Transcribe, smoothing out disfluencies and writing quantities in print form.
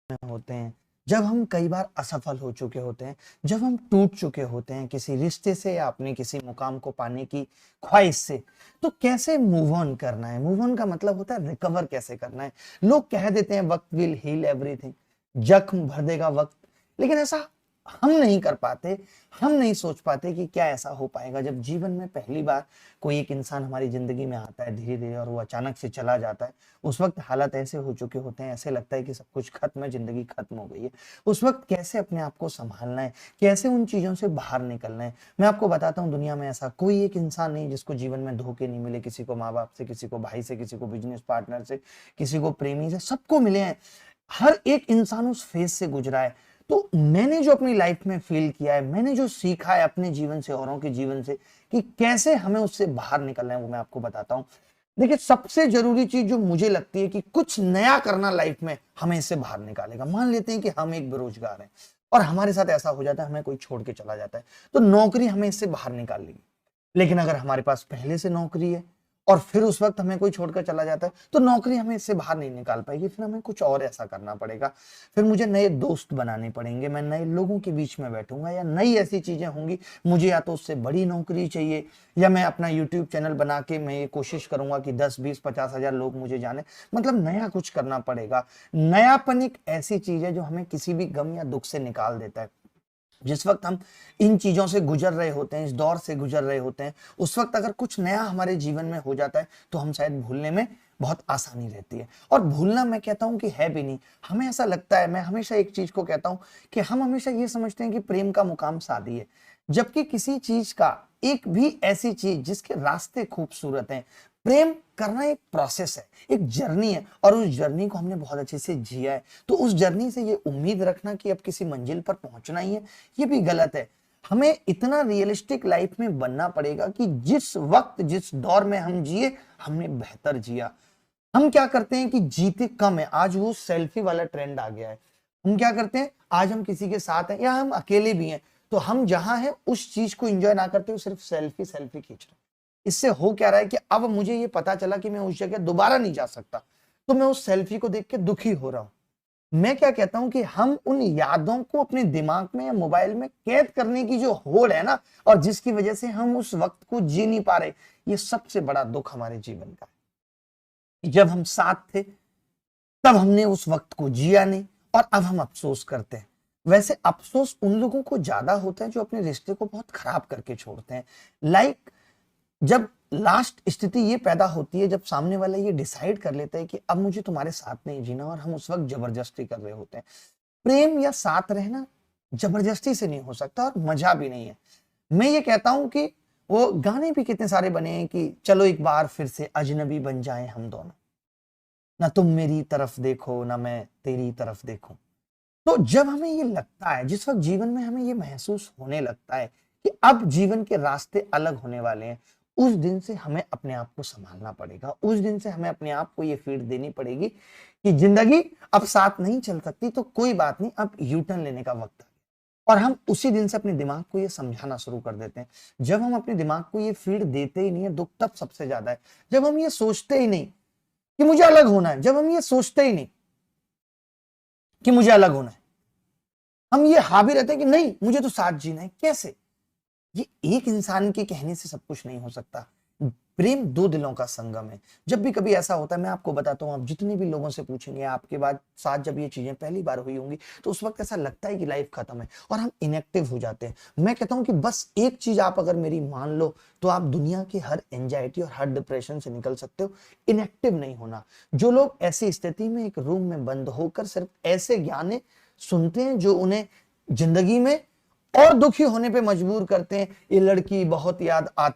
में होते हैं, जब हम कई बार असफल हो चुके होते हैं, जब हम टूट चुके होते हैं किसी रिश्ते से या अपने किसी मुकाम को पाने की ख्वाहिश से, तो कैसे मूव ऑन करना है? मूव ऑन का मतलब होता है रिकवर कैसे करना है। लोग कह देते हैं वक्त विल हील एवरीथिंग, जख्म भर देगा वक्त, लेकिन ऐसा हम नहीं कर पाते। हम नहीं सोच पाते कि क्या ऐसा हो पाएगा जब जीवन में पहली बार कोई एक इंसान हमारी जिंदगी में आता है धीरे धीरे और वो अचानक से चला जाता है। उस वक्त हालात ऐसे हो चुके होते हैं, ऐसे लगता है कि सब कुछ खत्म है, जिंदगी खत्म हो गई है। उस वक्त कैसे अपने आप को संभालना है, कैसे उन चीजों से बाहर निकलना है, मैं आपको बताता हूँ। दुनिया में ऐसा कोई एक इंसान नहीं जिसको जीवन में धोखे नहीं मिले, किसी को माँ बाप से, किसी को भाई से, किसी को बिजनेस पार्टनर से, किसी को प्रेमी से, सबको मिले हैं। हर एक इंसान उस फेज से गुजरा है। तो मैंने जो अपनी लाइफ में फील किया है, मैंने जो सीखा है अपने जीवन से, औरों के जीवन से, कि कैसे हमें उससे बाहर निकलना है, वो मैं आपको बताता हूँ। देखिए, सबसे जरूरी चीज जो मुझे लगती है कि कुछ नया करना लाइफ में हमें इससे बाहर निकालेगा। मान लेते हैं कि हम एक बेरोजगार हैं और हमारे साथ ऐसा हो जाता है, हमें कोई छोड़ के चला जाता है, तो नौकरी हमें इससे बाहर निकाल लेगी। लेकिन अगर हमारे पास पहले से नौकरी है और फिर उस वक्त हमें कोई छोड़कर चला जाता है, तो नौकरी हमें इससे बाहर नहीं निकाल पाएगी। फिर हमें कुछ और ऐसा करना पड़ेगा, फिर मुझे नए दोस्त बनाने पड़ेंगे, मैं नए लोगों के बीच में बैठूंगा, या नई ऐसी चीजें होंगी। मुझे या तो उससे बड़ी नौकरी चाहिए, या मैं अपना यूट्यूब चैनल बना के मैं ये कोशिश करूंगा कि 10, 20, 50 हजार लोग मुझे जाने। मतलब नया कुछ करना पड़ेगा। नयापन एक ऐसी चीज है जो हमें किसी भी गम या दुख से निकाल देता है। जिस वक्त हम इन चीजों से गुजर रहे होते हैं, इस दौर से गुजर रहे होते हैं, उस वक्त अगर कुछ नया हमारे जीवन में हो जाता है तो हम शायद भूलने में बहुत आसानी रहती है। और भूलना मैं कहता हूं कि है भी नहीं। हमें ऐसा लगता है, मैं हमेशा एक चीज को कहता हूं कि हम हमेशा ये समझते हैं कि प्रेम का मुकाम शादी है, जबकि किसी चीज का, एक भी ऐसी चीज जिसके रास्ते खूबसूरत हैं, प्रेम करना एक प्रोसेस है, एक जर्नी है, और उस जर्नी को हमने बहुत अच्छे से जिया है। तो उस जर्नी से ये उम्मीद रखना कि अब किसी मंजिल पर पहुंचना ही है, ये भी गलत है। हमें इतना रियलिस्टिक लाइफ में बनना पड़ेगा कि जिस वक्त, जिस दौर में हम जिए, हमने बेहतर जिया। हम क्या करते हैं कि जीते कम है। आज वो सेल्फी वाला ट्रेंड आ गया है। हम क्या करते हैं, आज हम किसी के साथ हैं या हम अकेले भी हैं, तो हम जहां हैं उस चीज को एंजॉय ना करते हुए सिर्फ सेल्फी सेल्फी खींच रहे हैं। इससे हो क्या रहा है कि अब मुझे ये पता चला कि मैं उस जगह दोबारा नहीं जा सकता, तो मैं उस सेल्फी को देख के दुखी हो रहा हूं। मैं क्या कहता हूं कि हम उन यादों को अपने दिमाग में या मोबाइल में कैद करने की जो होड़ है ना, और जिसकी वजह से हम उस वक्त को जी नहीं पा रहे, ये सबसे बड़ा दुख हमारे जीवन का है। जब हम साथ थे तब हमने उस वक्त को जिया नहीं, और अब हम अफसोस करते हैं। वैसे अफसोस उन लोगों को ज्यादा होता है जो अपने रिश्ते को बहुत खराब करके छोड़ते हैं। लाइक, जब लास्ट स्थिति ये पैदा होती है जब सामने वाला ये डिसाइड कर लेता है कि अब मुझे तुम्हारे साथ नहीं जीना, और हम उस वक्त जबरदस्ती कर रहे होते हैं। प्रेम या साथ रहना जबरदस्ती से नहीं हो सकता, और मजा भी नहीं है। मैं ये कहता हूं कि वो गाने भी कितने सारे बने हैं कि चलो एक बार फिर से अजनबी बन जाएं हम दोनों, ना तुम मेरी तरफ देखो ना मैं तेरी तरफ देखूं। तो जब हमें ये लगता है, जिस वक्त जीवन में हमें ये महसूस होने लगता है कि अब जीवन के रास्ते अलग होने वाले हैं, उस दिन से हमें अपने आप को संभालना पड़ेगा। उस दिन से हमें अपने आप को ये फीड देनी पड़ेगी कि जिंदगी अब साथ नहीं चल सकती, तो कोई बात नहीं, अब यू टर्न लेने का वक्त है। और हम उसी दिन से अपने दिमाग को ये समझाना शुरू कर देते हैं। जब हम अपने दिमाग को ये फीड देते ही नहीं है, दुख तब सबसे ज्यादा है। जब हम ये सोचते ही नहीं कि मुझे अलग होना है, जब हम ये सोचते ही नहीं कि मुझे अलग होना है, हम ये हावी रहते हैं कि नहीं मुझे तो साथ जीना है। कैसे? ये एक इंसान के कहने से सब कुछ नहीं हो सकता। प्रेम दो दिलों का संगम है। जब भी कभी ऐसा होता है, मैं आपको बताता हूं, आप जितने भी लोगों से पूछेंगे आपके बाद साथ जब ये चीजें पहली बार हुई होंगी, तो उस वक्त ऐसा लगता है कि लाइफ खत्म है और हम इनएक्टिव हो जाते हैं। मैं कहता हूं कि बस एक चीज आप अगर मेरी मान लो, तो आप दुनिया की हर एंजाइटी और हर डिप्रेशन से निकल सकते हो। इनएक्टिव नहीं होना। जो लोग ऐसी स्थिति में एक रूम में बंद होकर सिर्फ ऐसे गाने सुनते हैं जो उन्हें जिंदगी में और दुखी होने पे मजबूर करते हैं, ये लड़की बहुत याद आती